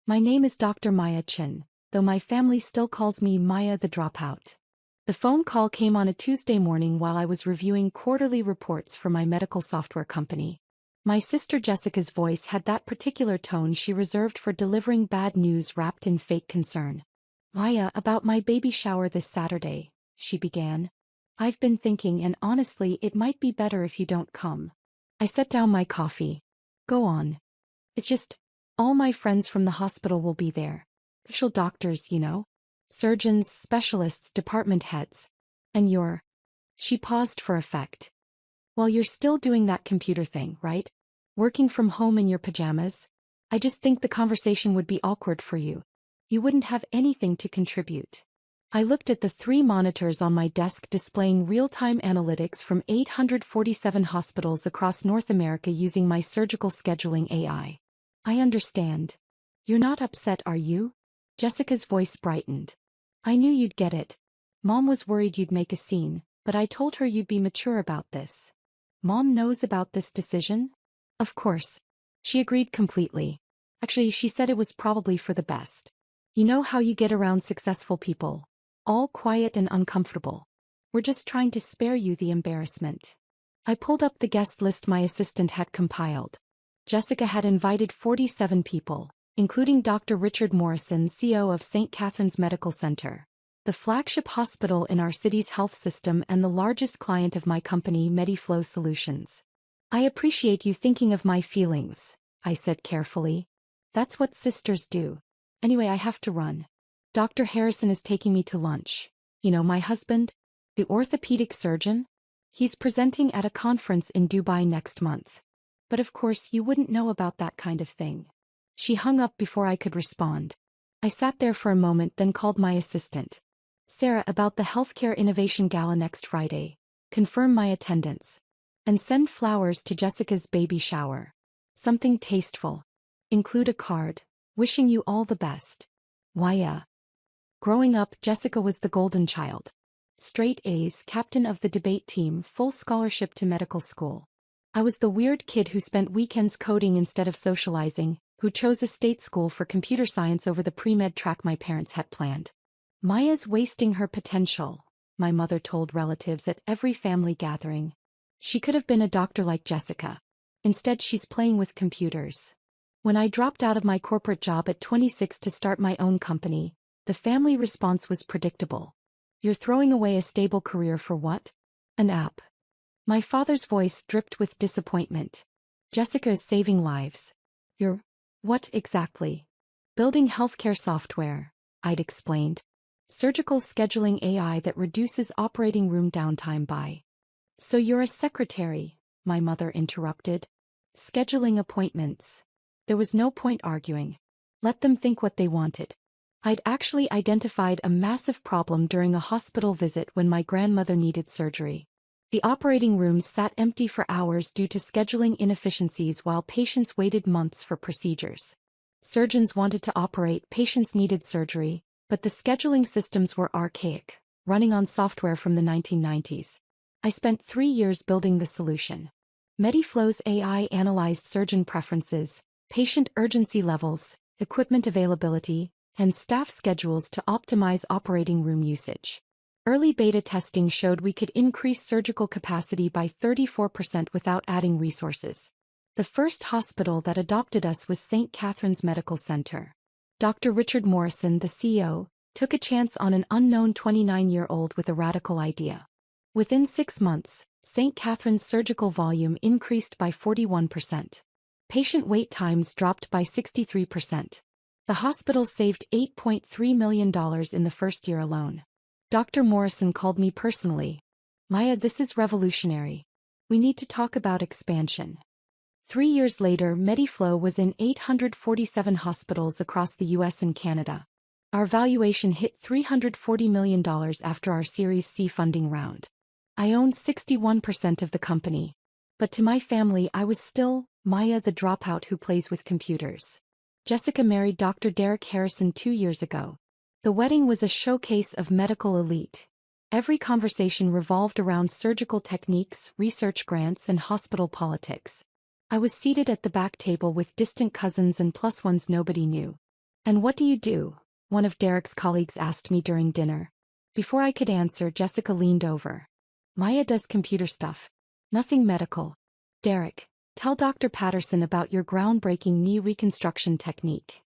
My name is Dr. Maya Chin, though my family still calls me Maya the Dropout. The phone call came on a Tuesday morning while I was reviewing quarterly reports for my medical software company. My sister Jessica's voice had that particular tone she reserved for delivering bad news wrapped in fake concern. "Maya, about my baby shower this Saturday," she began. "I've been thinking, and honestly it might be better if you don't come." I set down my coffee. "Go on." "It's just, all my friends from the hospital will be there. Official doctors, you know. Surgeons, specialists, department heads. And you're—" She paused for effect. "Well, you're still doing that computer thing, right? Working from home in your pajamas? I just think the conversation would be awkward for you. You wouldn't have anything to contribute." I looked at the 3 monitors on my desk displaying real-time analytics from 847 hospitals across North America using my surgical scheduling AI. "I understand. You're not upset, are you?" Jessica's voice brightened. "I knew you'd get it. Mom was worried you'd make a scene, but I told her you'd be mature about this." "Mom knows about this decision?" "Of course." She agreed completely. Actually, she said it was probably for the best. "You know how you get around successful people. All quiet and uncomfortable. We're just trying to spare you the embarrassment." I pulled up the guest list my assistant had compiled. Jessica had invited 47 people, including Dr. Richard Morrison, CEO of St. Catherine's Medical Center, the flagship hospital in our city's health system and the largest client of my company, MediFlow Solutions. "I appreciate you thinking of my feelings," I said carefully. "That's what sisters do. Anyway, I have to run. Dr. Harrison is taking me to lunch. You know, my husband, the orthopedic surgeon? He's presenting at a conference in Dubai next month. But of course you wouldn't know about that kind of thing." She hung up before I could respond. I sat there for a moment, then called my assistant. "Sarah, about the Healthcare Innovation Gala next Friday. Confirm my attendance. And send flowers to Jessica's baby shower. Something tasteful. Include a card. Wishing you all the best. Maya." Growing up, Jessica was the golden child. Straight A's, captain of the debate team, full scholarship to medical school. I was the weird kid who spent weekends coding instead of socializing, who chose a state school for computer science over the pre-med track my parents had planned. "Maya's wasting her potential," my mother told relatives at every family gathering. "She could have been a doctor like Jessica. Instead, she's playing with computers." When I dropped out of my corporate job at 26 to start my own company, the family response was predictable. "You're throwing away a stable career for what? An app?" My father's voice dripped with disappointment. "Jessica is saving lives." "You're— what exactly?" "Building healthcare software," I'd explained. "Surgical scheduling AI that reduces operating room downtime by—" "So you're a secretary," my mother interrupted. "Scheduling appointments." There was no point arguing. Let them think what they wanted. I'd actually identified a massive problem during a hospital visit when my grandmother needed surgery. The operating rooms sat empty for hours due to scheduling inefficiencies while patients waited months for procedures. Surgeons wanted to operate, patients needed surgery, but the scheduling systems were archaic, running on software from the 1990s. I spent 3 years building the solution. MediFlow's AI analyzed surgeon preferences, patient urgency levels, equipment availability, and staff schedules to optimize operating room usage. Early beta testing showed we could increase surgical capacity by 34% without adding resources. The first hospital that adopted us was St. Catherine's Medical Center. Dr. Richard Morrison, the CEO, took a chance on an unknown 29-year-old with a radical idea. Within 6 months, St. Catherine's surgical volume increased by 41%. Patient wait times dropped by 63%. The hospital saved $8.3 million in the first year alone. Dr. Morrison called me personally. "Maya, this is revolutionary. We need to talk about expansion." 3 years later, MediFlow was in 847 hospitals across the US and Canada. Our valuation hit $340 million after our Series C funding round. I owned 61% of the company. But to my family, I was still Maya the dropout who plays with computers. Jessica married Dr. Derek Harrison 2 years ago. The wedding was a showcase of medical elite. Every conversation revolved around surgical techniques, research grants, and hospital politics. I was seated at the back table with distant cousins and plus ones nobody knew. "And what do you do?" one of Derek's colleagues asked me during dinner. Before I could answer, Jessica leaned over. "Maya does computer stuff. Nothing medical." "Derek, tell Dr. Patterson about your groundbreaking knee reconstruction technique."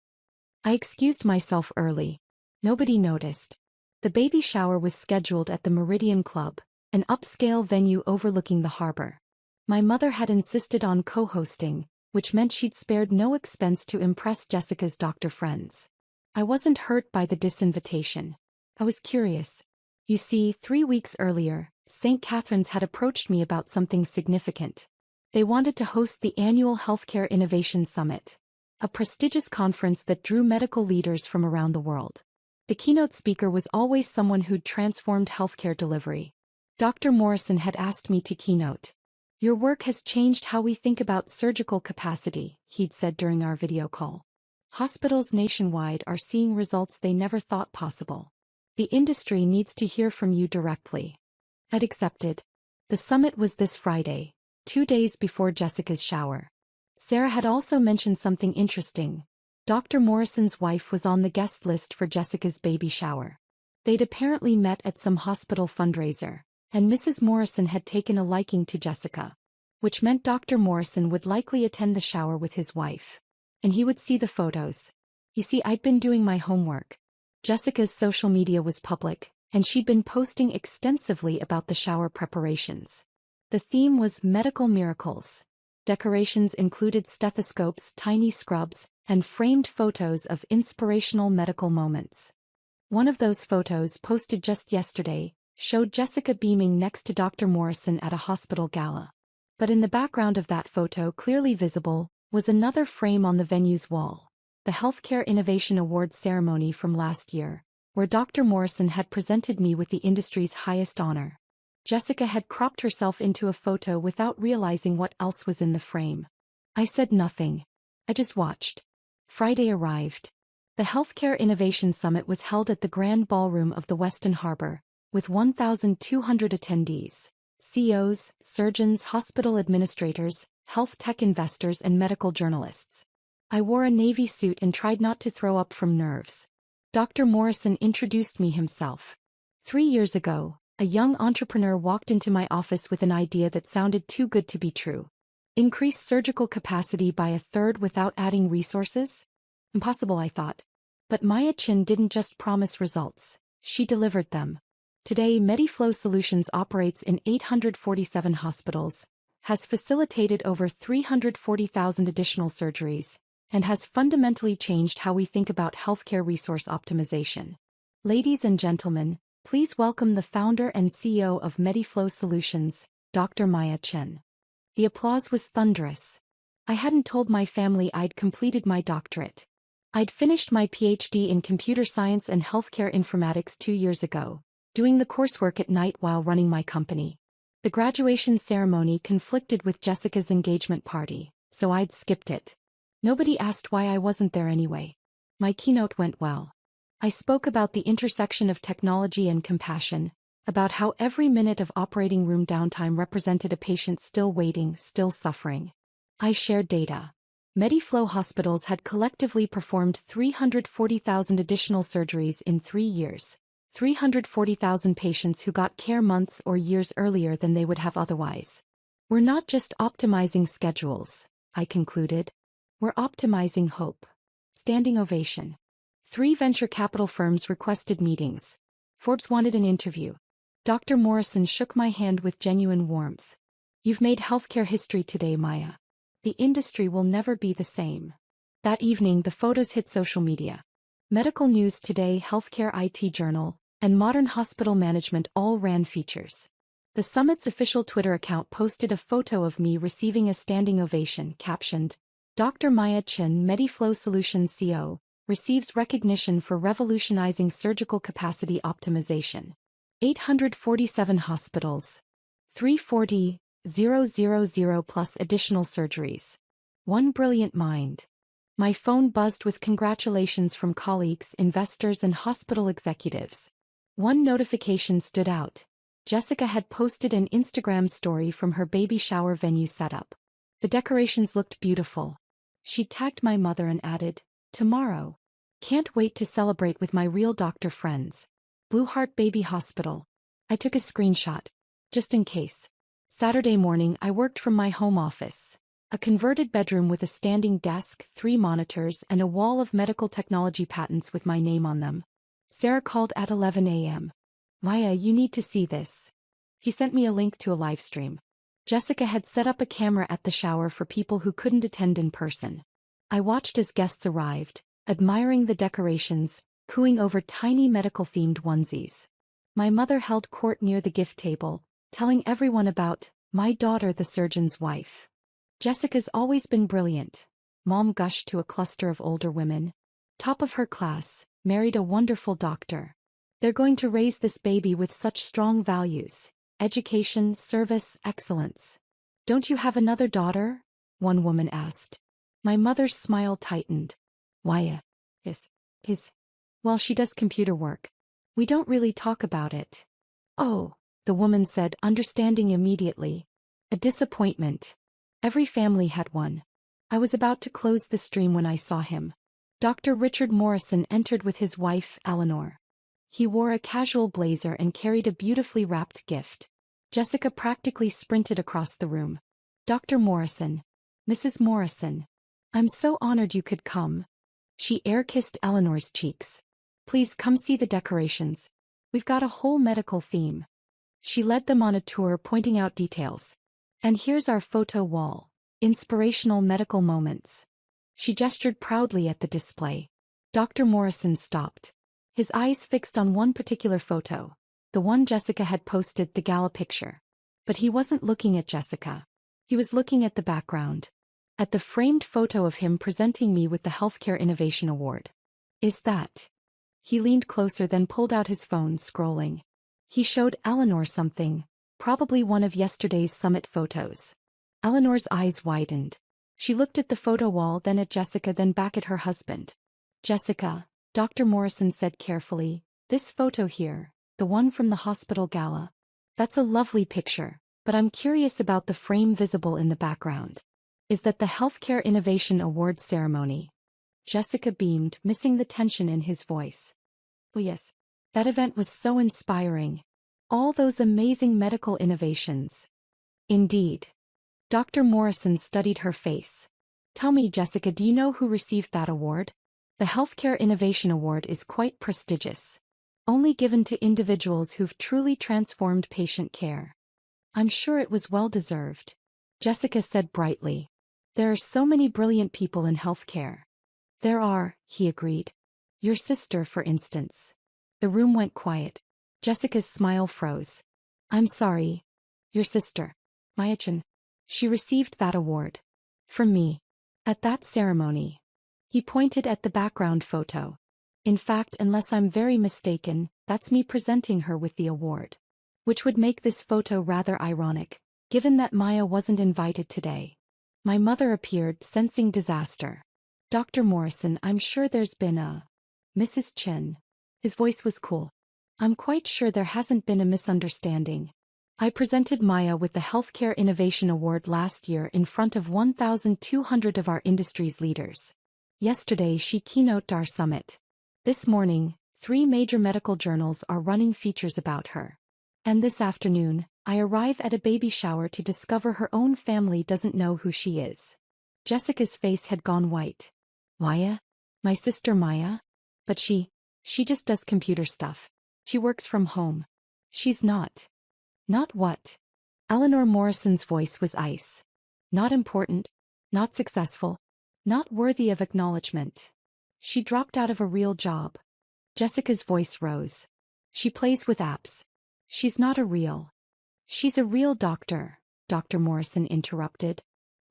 I excused myself early. Nobody noticed. The baby shower was scheduled at the Meridian Club, an upscale venue overlooking the harbor. My mother had insisted on co-hosting, which meant she'd spared no expense to impress Jessica's doctor friends. I wasn't hurt by the disinvitation. I was curious. You see, 3 weeks earlier, St. Catherine's had approached me about something significant. They wanted to host the annual Healthcare Innovation Summit, a prestigious conference that drew medical leaders from around the world. The keynote speaker was always someone who'd transformed healthcare delivery. Dr. Morrison had asked me to keynote. "Your work has changed how we think about surgical capacity," he'd said during our video call. "Hospitals nationwide are seeing results they never thought possible. The industry needs to hear from you directly." I'd accepted. The summit was this Friday, 2 days before Jessica's shower. Sarah had also mentioned something interesting. Dr. Morrison's wife was on the guest list for Jessica's baby shower. They'd apparently met at some hospital fundraiser, and Mrs. Morrison had taken a liking to Jessica, which meant Dr. Morrison would likely attend the shower with his wife. And he would see the photos. You see, I'd been doing my homework. Jessica's social media was public, and she'd been posting extensively about the shower preparations. The theme was medical miracles. Decorations included stethoscopes, tiny scrubs, and framed photos of inspirational medical moments. One of those photos, posted just yesterday, showed Jessica beaming next to Dr. Morrison at a hospital gala. But in the background of that photo, clearly visible, was another frame on the venue's wall, the Healthcare Innovation Awards ceremony from last year, where Dr. Morrison had presented me with the industry's highest honor. Jessica had cropped herself into a photo without realizing what else was in the frame. I said nothing. I just watched. Friday arrived. The Healthcare Innovation Summit was held at the Grand Ballroom of the Westin Harbor, with 1,200 attendees, CEOs, surgeons, hospital administrators, health tech investors, and medical journalists. I wore a navy suit and tried not to throw up from nerves. Dr. Morrison introduced me himself. 3 years ago, a young entrepreneur walked into my office with an idea that sounded too good to be true. Increase surgical capacity by 1/3 without adding resources? Impossible, I thought. But Maya Chin didn't just promise results, she delivered them. Today, MediFlow Solutions operates in 847 hospitals, has facilitated over 340,000 additional surgeries, and has fundamentally changed how we think about healthcare resource optimization. Ladies and gentlemen, please welcome the founder and CEO of MediFlow Solutions, Dr. Maya Chin. The applause was thunderous. I hadn't told my family I'd completed my doctorate. I'd finished my PhD in computer science and healthcare informatics 2 years ago, doing the coursework at night while running my company. The graduation ceremony conflicted with Jessica's engagement party, so I'd skipped it. Nobody asked why I wasn't there anyway. My keynote went well. I spoke about the intersection of technology and compassion, about how every minute of operating room downtime represented a patient still waiting, still suffering. I shared data. MediFlow hospitals had collectively performed 340,000 additional surgeries in 3 years, 340,000 patients who got care months or years earlier than they would have otherwise. We're not just optimizing schedules, I concluded. We're optimizing hope. Standing ovation. 3 venture capital firms requested meetings. Forbes wanted an interview. Dr. Morrison shook my hand with genuine warmth. You've made healthcare history today, Maya. The industry will never be the same. That evening, the photos hit social media. Medical News Today, Healthcare IT Journal, and Modern Hospital Management all ran features. The summit's official Twitter account posted a photo of me receiving a standing ovation captioned, "Dr. Maya Chin, MediFlow Solutions CEO, receives recognition for revolutionizing surgical capacity optimization. 847 hospitals. 340,000 plus additional surgeries. One brilliant mind." My phone buzzed with congratulations from colleagues, investors, and hospital executives. One notification stood out. Jessica had posted an Instagram story from her baby shower venue setup. The decorations looked beautiful. She tagged my mother and added, "Tomorrow." Can't wait to celebrate with my real doctor friends. Blue Heart Baby Hospital. I took a screenshot. Just in case. Saturday morning I worked from my home office. A converted bedroom with a standing desk, 3 monitors and a wall of medical technology patents with my name on them. Sarah called at 11 a.m. Maya, you need to see this. He sent me a link to a live stream. Jessica had set up a camera at the shower for people who couldn't attend in person. I watched as guests arrived, admiring the decorations, cooing over tiny medical-themed onesies. My mother held court near the gift table, telling everyone about my daughter, the surgeon's wife. Jessica's always been brilliant. Mom gushed to a cluster of older women. Top of her class, married a wonderful doctor. They're going to raise this baby with such strong values. Education, service, excellence. Don't you have another daughter? One woman asked. My mother's smile tightened. Why? His. Well, she does computer work. We don't really talk about it. Oh, the woman said, understanding immediately. A disappointment. Every family had one. I was about to close the stream when I saw him. Dr. Richard Morrison entered with his wife, Eleanor. He wore a casual blazer and carried a beautifully wrapped gift. Jessica practically sprinted across the room. Dr. Morrison. Mrs. Morrison. I'm so honored you could come. She air-kissed Eleanor's cheeks. Please come see the decorations. We've got a whole medical theme. She led them on a tour, pointing out details. And here's our photo wall. Inspirational medical moments. She gestured proudly at the display. Dr. Morrison stopped. His eyes fixed on one particular photo. The one Jessica had posted, the gala picture. But he wasn't looking at Jessica. He was looking at the background. At the framed photo of him presenting me with the Healthcare Innovation Award. Is that? He leaned closer, then pulled out his phone, scrolling. He showed Eleanor something, probably one of yesterday's summit photos. Eleanor's eyes widened. She looked at the photo wall, then at Jessica, then back at her husband. Jessica, Dr. Morrison said carefully, this photo here, the one from the hospital gala. That's a lovely picture, but I'm curious about the frame visible in the background. Is that the Healthcare Innovation Award ceremony? Jessica beamed, missing the tension in his voice. Oh yes. That event was so inspiring. All those amazing medical innovations. Indeed. Dr. Morrison studied her face. Tell me, Jessica, do you know who received that award? The Healthcare Innovation Award is quite prestigious. Only given to individuals who've truly transformed patient care. I'm sure it was well-deserved. Jessica said brightly. There are so many brilliant people in healthcare. There are, he agreed. Your sister, for instance. The room went quiet. Jessica's smile froze. I'm sorry. Your sister. Maya-chan. She received that award. From me. At that ceremony. He pointed at the background photo. In fact, unless I'm very mistaken, that's me presenting her with the award. Which would make this photo rather ironic, given that Maya wasn't invited today. My mother appeared, sensing disaster. Dr. Morrison, I'm sure there's been a... Mrs. Chen. His voice was cool. I'm quite sure there hasn't been a misunderstanding. I presented Maya with the Healthcare Innovation Award last year in front of 1,200 of our industry's leaders. Yesterday she keynoted our summit. This morning, 3 major medical journals are running features about her. And this afternoon, I arrive at a baby shower to discover her own family doesn't know who she is. Jessica's face had gone white. Maya? My sister Maya? But she just does computer stuff. She works from home. She's not. Not what? Eleanor Morrison's voice was ice. Not important. Not successful. Not worthy of acknowledgement. She dropped out of a real job. Jessica's voice rose. She plays with apps. She's not a real. She's a real doctor, Dr. Morrison interrupted.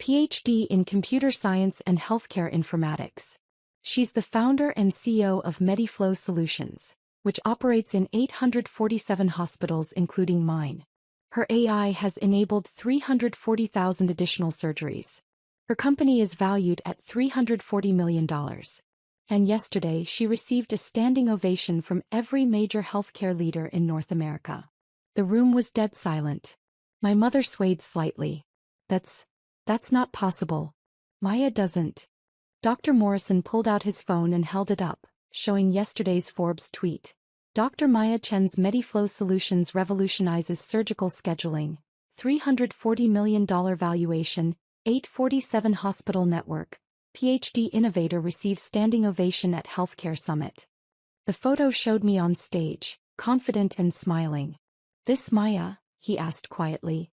PhD in computer science and healthcare informatics. She's the founder and CEO of MediFlow Solutions, which operates in 847 hospitals including mine. Her AI has enabled 340,000 additional surgeries. Her company is valued at $340 million. And yesterday she received a standing ovation from every major healthcare leader in North America. The room was dead silent. My mother swayed slightly. That's not possible. Maya doesn't. Dr. Morrison pulled out his phone and held it up. showing yesterday's Forbes tweet. Dr. Maya Chen's MediFlow Solutions revolutionizes surgical scheduling. $340 million valuation, 847 hospital network. PhD innovator receives standing ovation at healthcare summit. The photo showed me on stage, confident and smiling. This Maya? He asked quietly.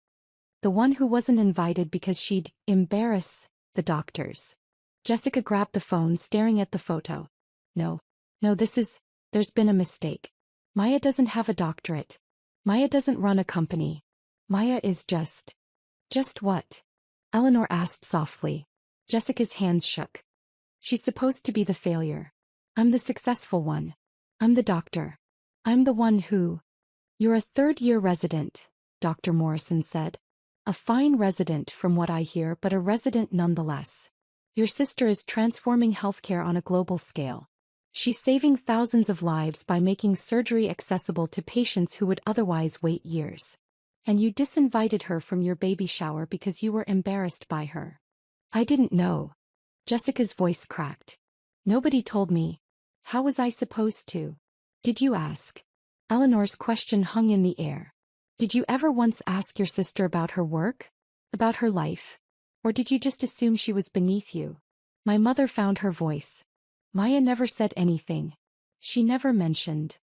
The one who wasn't invited because she'd embarrass the doctors. Jessica grabbed the phone, staring at the photo. No, there's been a mistake. Maya doesn't have a doctorate. Maya doesn't run a company. Maya is just what? Eleanor asked softly. Jessica's hands shook. She's supposed to be the failure. I'm the successful one. I'm the doctor. I'm the one who... You're a third-year resident, Dr. Morrison said. A fine resident from what I hear, but a resident nonetheless. Your sister is transforming healthcare on a global scale. She's saving thousands of lives by making surgery accessible to patients who would otherwise wait years. And you disinvited her from your baby shower because you were embarrassed by her. I didn't know. Jessica's voice cracked. Nobody told me. How was I supposed to? Did you ask? Eleanor's question hung in the air. Did you ever once ask your sister about her work? About her life? Or did you just assume she was beneath you? My mother found her voice. Maya never said anything. She never mentioned.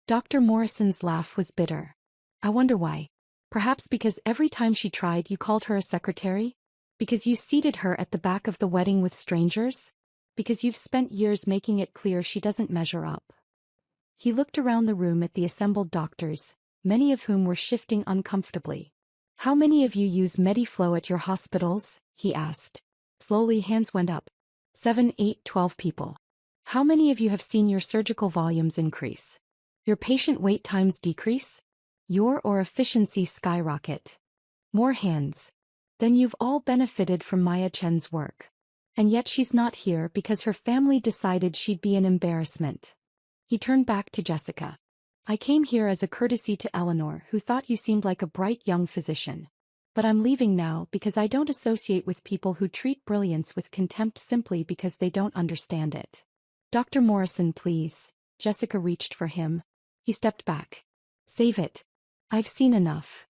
Dr. Morrison's laugh was bitter. I wonder why. Perhaps because every time she tried you called her a secretary? Because you seated her at the back of the wedding with strangers? Because you've spent years making it clear she doesn't measure up. He looked around the room at the assembled doctors, many of whom were shifting uncomfortably. How many of you use MediFlow at your hospitals? He asked. Slowly hands went up. 7, 8, 12 people. How many of you have seen your surgical volumes increase? Your patient wait times decrease? Your efficiency skyrocket? More hands. Then you've all benefited from Maya Chen's work. And yet she's not here because her family decided she'd be an embarrassment. He turned back to Jessica. I came here as a courtesy to Eleanor, who thought you seemed like a bright young physician. But I'm leaving now because I don't associate with people who treat brilliance with contempt simply because they don't understand it. Dr. Morrison, please. Jessica reached for him. He stepped back. Save it. I've seen enough.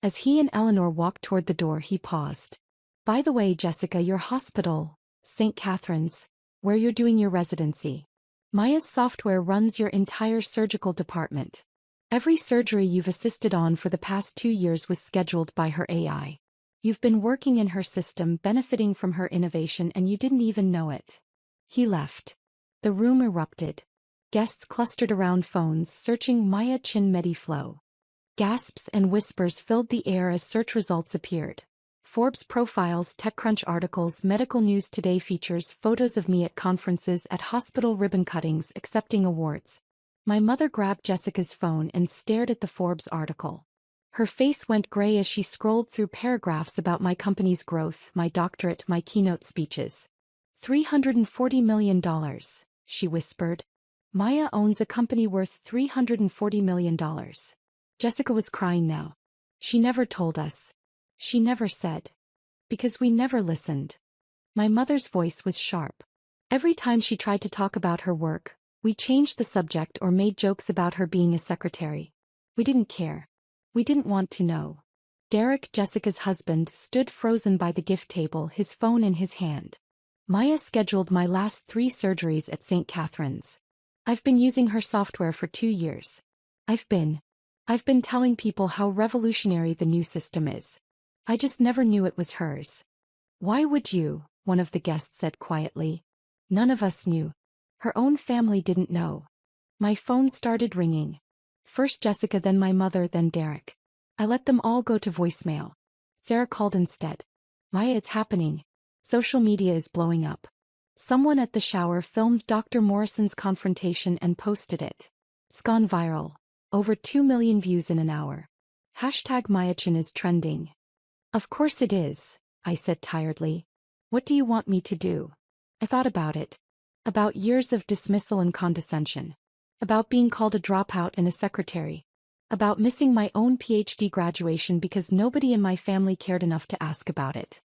As he and Eleanor walked toward the door, he paused. By the way, Jessica, your hospital, St. Catherine's, where you're doing your residency. Maya's software runs your entire surgical department. Every surgery you've assisted on for the past 2 years was scheduled by her AI. You've been working in her system, benefiting from her innovation, and you didn't even know it. He left. The room erupted. Guests clustered around phones, searching Maya Chen MediFlow. Gasps and whispers filled the air as search results appeared. Forbes profiles, TechCrunch articles, Medical News Today features, photos of me at conferences, at hospital ribbon cuttings, accepting awards. My mother grabbed Jessica's phone and stared at the Forbes article. Her face went gray as she scrolled through paragraphs about my company's growth, my doctorate, my keynote speeches. $340 million, she whispered. Maya owns a company worth $340 million. Jessica was crying now. She never told us. She never said. Because we never listened. My mother's voice was sharp. Every time she tried to talk about her work, we changed the subject or made jokes about her being a secretary. We didn't care. We didn't want to know. Derek, Jessica's husband, stood frozen by the gift table, his phone in his hand. Maya scheduled my last 3 surgeries at St. Catherine's. I've been using her software for 2 years. I've been telling people how revolutionary the new system is. I just never knew it was hers. Why would you? One of the guests said quietly. None of us knew. Her own family didn't know. My phone started ringing. First Jessica, then my mother, then Derek. I let them all go to voicemail. Sarah called instead. Maya, it's happening. Social media is blowing up. Someone at the shower filmed Dr. Morrison's confrontation and posted it. It's gone viral. Over 2 million views in an hour. #MayaChen is trending. Of course it is, I said tiredly. What do you want me to do? I thought about it. About years of dismissal and condescension. About being called a dropout and a secretary. About missing my own PhD graduation because nobody in my family cared enough to ask about it.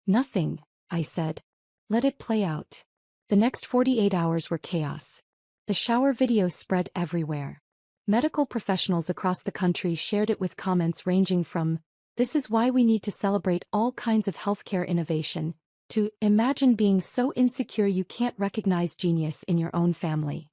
Nothing, I said. Let it play out. The next 48 hours were chaos. The shower video spread everywhere. Medical professionals across the country shared it with comments ranging from, "This is why we need to celebrate all kinds of healthcare innovation," to, "Imagine being so insecure you can't recognize genius in your own family."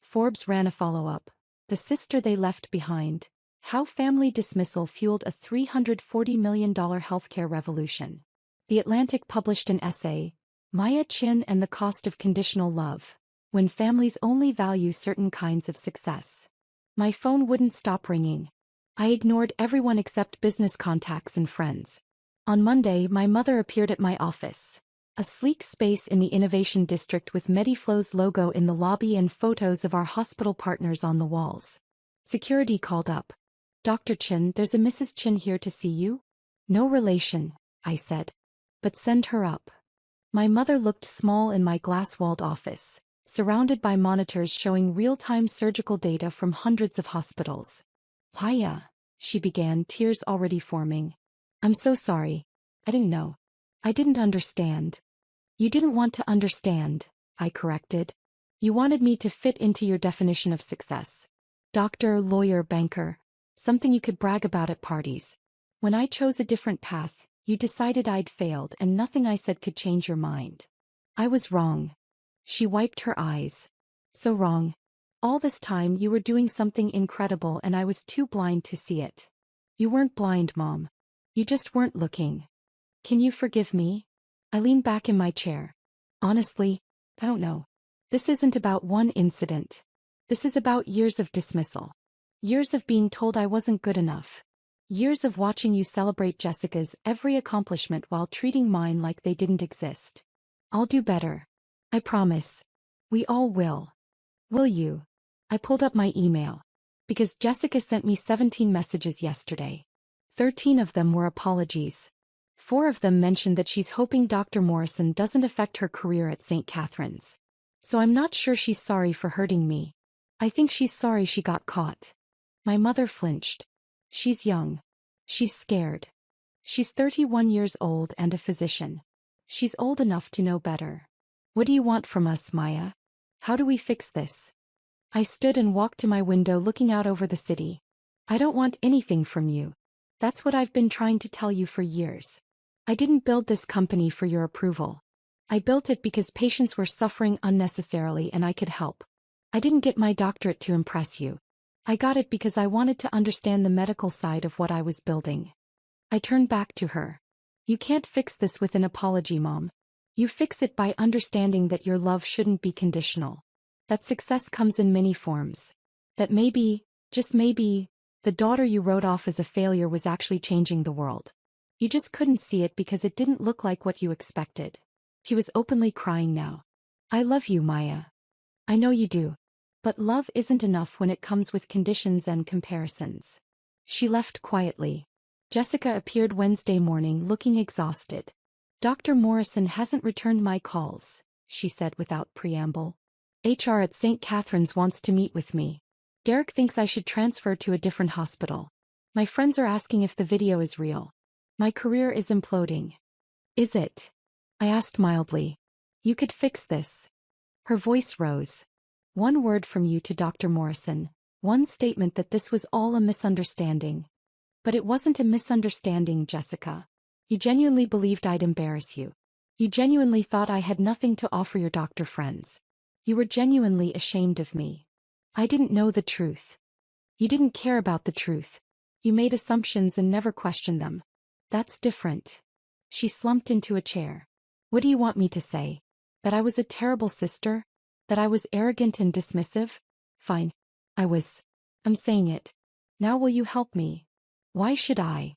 Forbes ran a follow-up. "The sister they left behind. How family dismissal fueled a $340 million healthcare revolution." The Atlantic published an essay, "Maya Chin and the Cost of Conditional Love. When Families Only Value Certain Kinds of Success." My phone wouldn't stop ringing. I ignored everyone except business contacts and friends. On Monday, my mother appeared at my office. A sleek space in the Innovation District with Mediflow's logo in the lobby and photos of our hospital partners on the walls. Security called up. "Dr. Chin, there's a Mrs. Chin here to see you." "No relation," I said. "But send her up." My mother looked small in my glass-walled office, surrounded by monitors showing real-time surgical data from hundreds of hospitals. "Maya," she began, tears already forming. "I'm so sorry. I didn't know. I didn't understand." "You didn't want to understand," I corrected. "You wanted me to fit into your definition of success. Doctor, lawyer, banker. Something you could brag about at parties. When I chose a different path, you decided I'd failed and nothing I said could change your mind. I was wrong." She wiped her eyes. "So wrong. All this time you were doing something incredible and I was too blind to see it." "You weren't blind, Mom. You just weren't looking. Can you forgive me?" I leaned back in my chair. "Honestly, I don't know. This isn't about one incident. This is about years of dismissal. Years of being told I wasn't good enough. Years of watching you celebrate Jessica's every accomplishment while treating mine like they didn't exist. I'll do better. I promise. We all will. Will you?" I pulled up my email. Because Jessica sent me 17 messages yesterday. 13 of them were apologies. 4 of them mentioned that she's hoping Dr. Morrison doesn't affect her career at St. Catherine's. So I'm not sure she's sorry for hurting me. I think she's sorry she got caught. My mother flinched. She's young. She's scared. She's 31 years old and a physician. She's old enough to know better. "What do you want from us, Maya? How do we fix this?" I stood and walked to my window looking out over the city. "I don't want anything from you. That's what I've been trying to tell you for years. I didn't build this company for your approval. I built it because patients were suffering unnecessarily and I could help. I didn't get my doctorate to impress you. I got it because I wanted to understand the medical side of what I was building." I turned back to her. "You can't fix this with an apology, Mom. You fix it by understanding that your love shouldn't be conditional. That success comes in many forms. That maybe, just maybe, the daughter you wrote off as a failure was actually changing the world. You just couldn't see it because it didn't look like what you expected." He was openly crying now. "I love you, Maya. I know you do. But love isn't enough when it comes with conditions and comparisons." She left quietly. Jessica appeared Wednesday morning looking exhausted. "Dr. Morrison hasn't returned my calls," she said without preamble. "HR at St. Catherine's wants to meet with me. Derek thinks I should transfer to a different hospital. My friends are asking if the video is real. My career is imploding." "Is it?" I asked mildly. "You could fix this." Her voice rose. "One word from you to Dr. Morrison. One statement that this was all a misunderstanding." "But it wasn't a misunderstanding, Jessica. You genuinely believed I'd embarrass you. You genuinely thought I had nothing to offer your doctor friends. You were genuinely ashamed of me. I didn't know the truth. You didn't care about the truth. You made assumptions and never questioned them. That's different." She slumped into a chair. "What do you want me to say? That I was a terrible sister? That I was arrogant and dismissive? Fine. I was. I'm saying it. Now will you help me?" "Why should I?"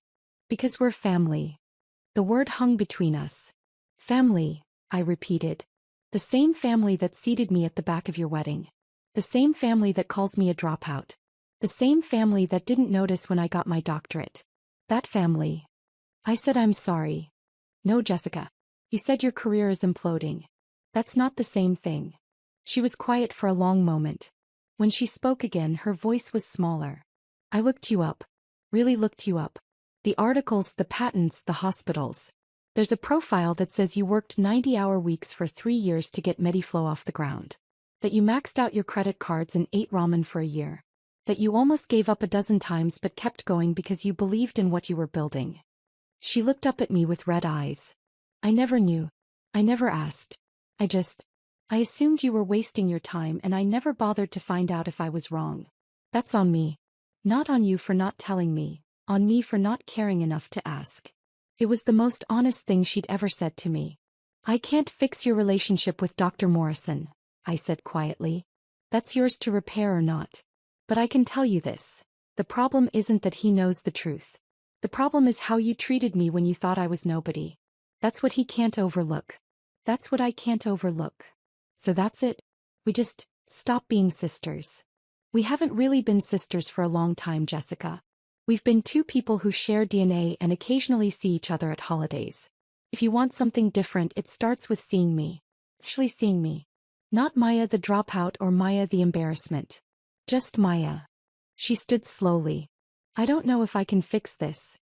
"Because we're family." The word hung between us. "Family," I repeated. "The same family that seated me at the back of your wedding. The same family that calls me a dropout. The same family that didn't notice when I got my doctorate. That family." I said I'm sorry. "No, Jessica. You said your career is imploding. That's not the same thing." She was quiet for a long moment. When she spoke again, her voice was smaller. "I looked you up. Really looked you up. The articles, the patents, the hospitals. There's a profile that says you worked 90-hour weeks for 3 years to get Mediflow off the ground. That you maxed out your credit cards and ate ramen for a year. That you almost gave up a dozen times but kept going because you believed in what you were building. She looked up at me with red eyes. I never knew. I never asked. I assumed you were wasting your time and I never bothered to find out if I was wrong. That's on me. Not on you for not telling me, on me for not caring enough to ask. It was the most honest thing she'd ever said to me. I can't fix your relationship with Dr. Morrison, I said quietly. That's yours to repair or not. But I can tell you this. The problem isn't that he knows the truth. The problem is how you treated me when you thought I was nobody. That's what he can't overlook. That's what I can't overlook. So that's it. We just stop being sisters. We haven't really been sisters for a long time, Jessica. We've been two people who share DNA and occasionally see each other at holidays. If you want something different, it starts with seeing me. Actually seeing me. Not Maya the dropout or Maya the embarrassment. Just Maya. She stood slowly. I don't know if I can fix this.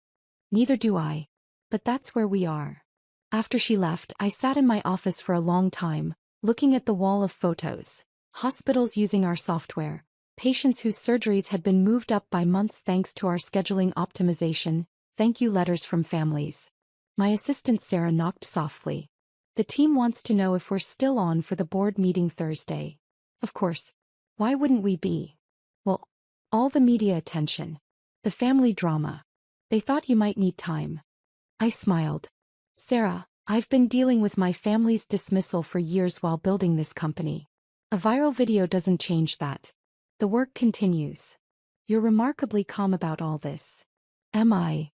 Neither do I. But that's where we are. After she left, I sat in my office for a long time, looking at the wall of photos. Hospitals using our software. Patients whose surgeries had been moved up by months thanks to our scheduling optimization. Thank you letters from families. My assistant Sarah knocked softly. The team wants to know if we're still on for the board meeting Thursday. Of course. Why wouldn't we be? Well, all the media attention. The family drama. They thought you might need time. I smiled. Sarah, I've been dealing with my family's dismissal for years while building this company. A viral video doesn't change that. The work continues. You're remarkably calm about all this. Am I?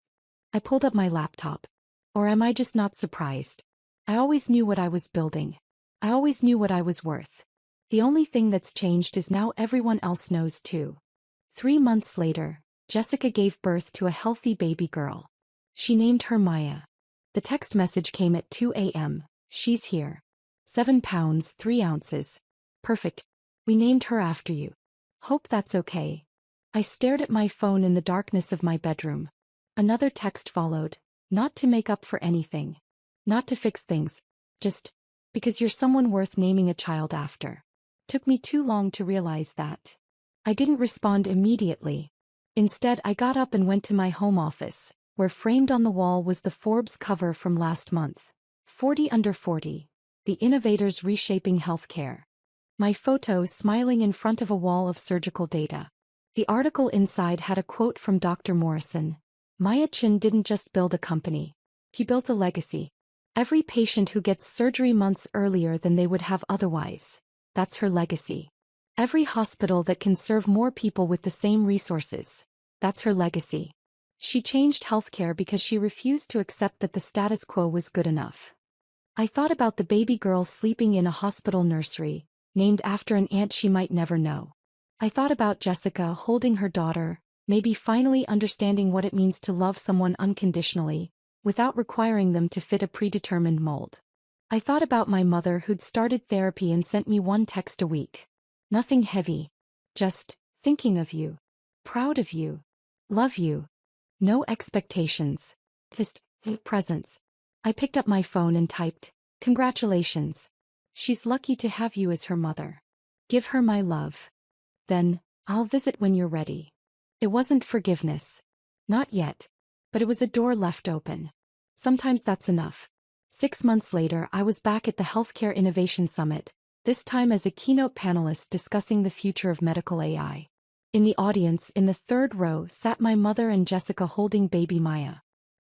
I pulled up my laptop. Or am I just not surprised? I always knew what I was building. I always knew what I was worth. The only thing that's changed is now everyone else knows too. 3 months later, Jessica gave birth to a healthy baby girl. She named her Maya. The text message came at 2 a.m. She's here. 7 pounds, 3 ounces. Perfect. We named her after you. Hope that's okay. I stared at my phone in the darkness of my bedroom. Another text followed. Not to make up for anything. Not to fix things. Just because you're someone worth naming a child after. Took me too long to realize that. I didn't respond immediately. Instead, I got up and went to my home office, where framed on the wall was the Forbes cover from last month. 40 under 40. The Innovators Reshaping Healthcare. My photo smiling in front of a wall of surgical data. The article inside had a quote from Dr. Morrison. Maya Chin didn't just build a company. He built a legacy. Every patient who gets surgery months earlier than they would have otherwise. That's her legacy. Every hospital that can serve more people with the same resources. That's her legacy. She changed healthcare because she refused to accept that the status quo was good enough. I thought about the baby girl sleeping in a hospital nursery, named after an aunt she might never know. I thought about Jessica holding her daughter, maybe finally understanding what it means to love someone unconditionally, without requiring them to fit a predetermined mold. I thought about my mother who'd started therapy and sent me 1 text a week. Nothing heavy. Just, thinking of you. Proud of you. Love you. No expectations. Just, presence. I picked up my phone and typed, congratulations. She's lucky to have you as her mother. Give her my love. Then, I'll visit when you're ready. It wasn't forgiveness. Not yet. But it was a door left open. Sometimes that's enough. 6 months later, I was back at the Healthcare Innovation Summit, this time as a keynote panelist discussing the future of medical AI. In the audience, in the 3rd row, sat my mother and Jessica holding baby Maya.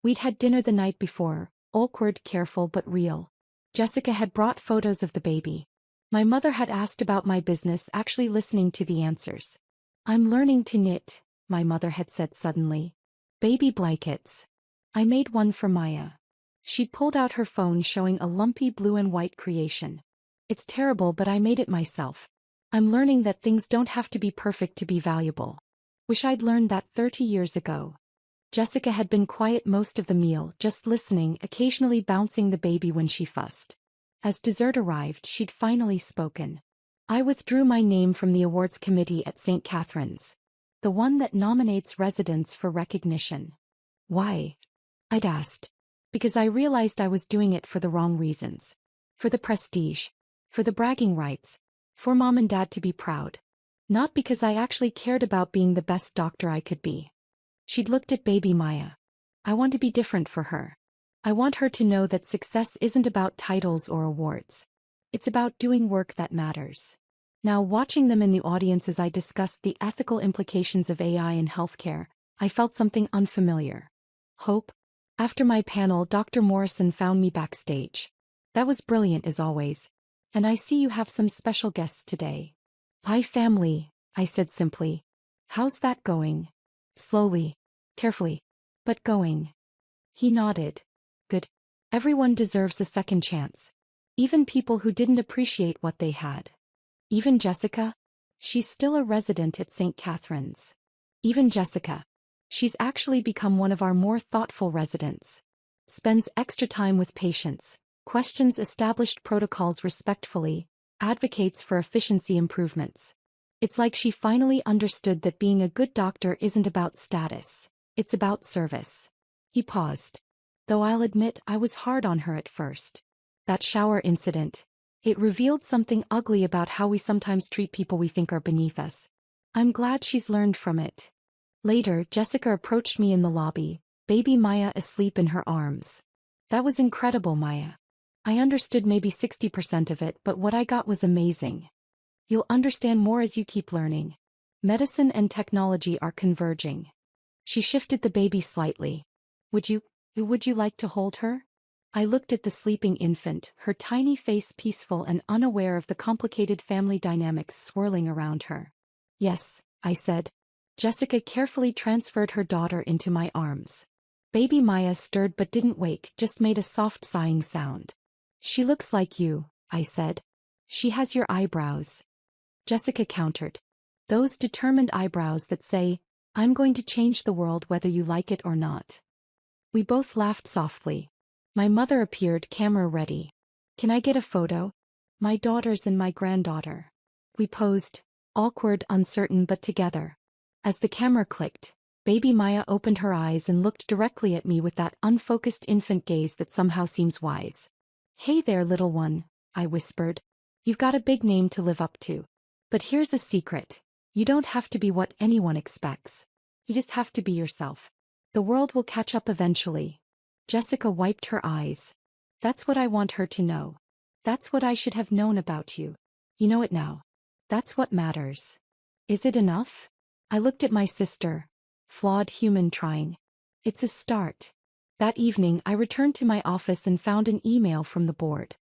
We'd had dinner the night before, awkward, careful but real. Jessica had brought photos of the baby. My mother had asked about my business, actually listening to the answers. I'm learning to knit, my mother had said suddenly. Baby blankets. I made one for Maya. She'd pulled out her phone showing a lumpy blue and white creation. It's terrible, but I made it myself. I'm learning that things don't have to be perfect to be valuable. Wish I'd learned that 30 years ago. Jessica had been quiet most of the meal, just listening, occasionally bouncing the baby when she fussed. As dessert arrived, she'd finally spoken. I withdrew my name from the awards committee at St. Catherine's. The one that nominates residents for recognition. Why? I'd asked. Because I realized I was doing it for the wrong reasons. For the prestige. For the bragging rights. For mom and dad to be proud. Not because I actually cared about being the best doctor I could be. She'd looked at baby Maya. I want to be different for her. I want her to know that success isn't about titles or awards. It's about doing work that matters. Now, watching them in the audience as I discussed the ethical implications of AI in healthcare, I felt something unfamiliar. Hope. After my panel, Dr. Morrison found me backstage. That was brilliant as always. And I see you have some special guests today. Hi family, I said simply. How's that going? Slowly. Carefully. But going. He nodded. Good. Everyone deserves a second chance. Even people who didn't appreciate what they had. Even Jessica? She's still a resident at St. Catherine's. Even Jessica. She's actually become one of our more thoughtful residents. Spends extra time with patients, questions established protocols respectfully, advocates for efficiency improvements. It's like she finally understood that being a good doctor isn't about status. It's about service. He paused. Though I'll admit I was hard on her at first. That shower incident. It revealed something ugly about how we sometimes treat people we think are beneath us. I'm glad she's learned from it. Later, Jessica approached me in the lobby, baby Maya asleep in her arms. That was incredible, Maya. I understood maybe 60% of it, but what I got was amazing. You'll understand more as you keep learning. Medicine and technology are converging. She shifted the baby slightly. Would you like to hold her? I looked at the sleeping infant, her tiny face peaceful and unaware of the complicated family dynamics swirling around her. Yes, I said. Jessica carefully transferred her daughter into my arms. Baby Maya stirred but didn't wake, just made a soft sighing sound. She looks like you, I said. She has your eyebrows. Jessica countered. Those determined eyebrows that say, I'm going to change the world whether you like it or not. We both laughed softly. My mother appeared, camera ready. Can I get a photo? My daughters and my granddaughter. We posed, awkward, uncertain but together. As the camera clicked, baby Maya opened her eyes and looked directly at me with that unfocused infant gaze that somehow seems wise. Hey there, little one, I whispered. You've got a big name to live up to. But here's a secret. You don't have to be what anyone expects. You just have to be yourself. The world will catch up eventually. Jessica wiped her eyes. That's what I want her to know. That's what I should have known about you. You know it now. That's what matters. Is it enough? I looked at my sister. Flawed human trying. It's a start. That evening I returned to my office and found an email from the board.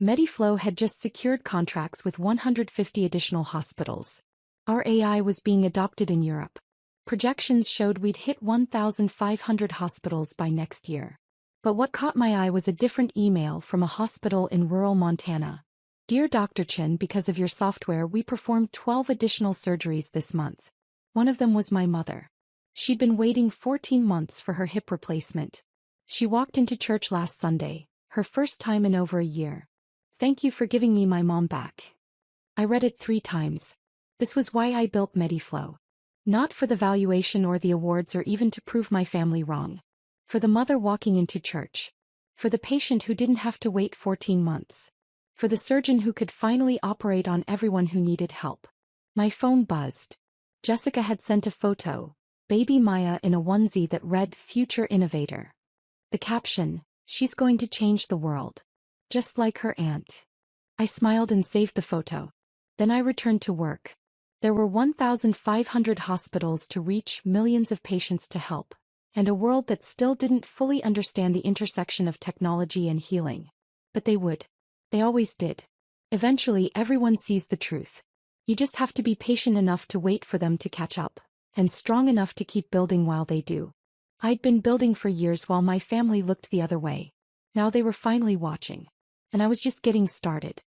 Mediflow had just secured contracts with 150 additional hospitals. Our AI was being adopted in Europe. Projections showed we'd hit 1,500 hospitals by next year. But what caught my eye was a different email from a hospital in rural Montana. Dear Dr. Chen, because of your software we performed 12 additional surgeries this month. One of them was my mother. She'd been waiting 14 months for her hip replacement. She walked into church last Sunday, her first time in over a year. Thank you for giving me my mom back. I read it 3 times. This was why I built Mediflow. Not for the valuation or the awards or even to prove my family wrong. For the mother walking into church. For the patient who didn't have to wait 14 months. For the surgeon who could finally operate on everyone who needed help. My phone buzzed. Jessica had sent a photo, baby Maya in a onesie that read Future Innovator. The caption, she's going to change the world. Just like her aunt. I smiled and saved the photo. Then I returned to work. There were 1,500 hospitals to reach, millions of patients to help. And a world that still didn't fully understand the intersection of technology and healing. But they would. They always did. Eventually everyone sees the truth. You just have to be patient enough to wait for them to catch up. And strong enough to keep building while they do. I'd been building for years while my family looked the other way. Now they were finally watching. And I was just getting started.